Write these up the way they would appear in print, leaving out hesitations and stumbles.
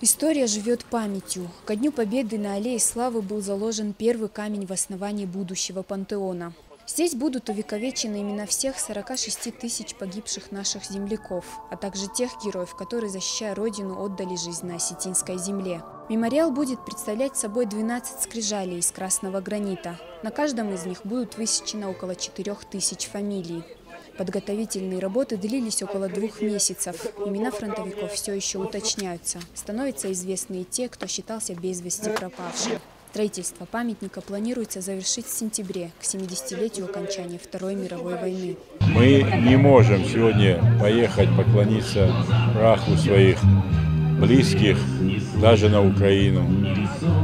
История живет памятью. Ко Дню Победы на Аллее Славы был заложен первый камень в основании будущего пантеона. Здесь будут увековечены имена всех 46 тысяч погибших наших земляков, а также тех героев, которые, защищая Родину, отдали жизнь на осетинской земле. Мемориал будет представлять собой 12 скрижалей из красного гранита. На каждом из них будут высечено около 4000 фамилий. Подготовительные работы длились около 2 месяцев. Имена фронтовиков все еще уточняются. Становятся известны и те, кто считался без вести пропавшим. Строительство памятника планируется завершить в сентябре, к 70-летию окончания Второй мировой войны. Мы не можем сегодня поехать поклониться праху своих близких, даже на Украину,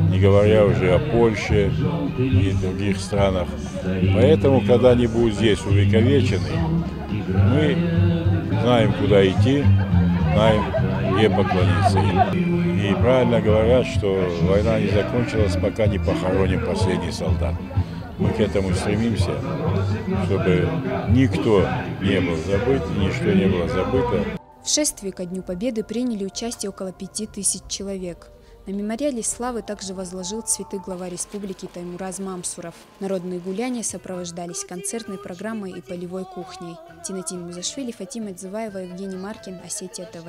не говоря уже о Польше и других странах. Поэтому, когда они будут здесь увековечены, мы знаем, куда идти, знаем, где поклониться им. И правильно говорят, что война не закончилась, пока не похороним последний солдат. Мы к этому стремимся, чтобы никто не был забыт, ничто не было забыто. В шествии ко Дню Победы приняли участие около 5000 человек. На мемориале славы также возложил цветы глава республики Таймураз Мамсуров. Народные гуляния сопровождались концертной программой и полевой кухней. Тинатин Музашвили, Фатима Дзываева, Евгений Маркин, Осетия ТВ.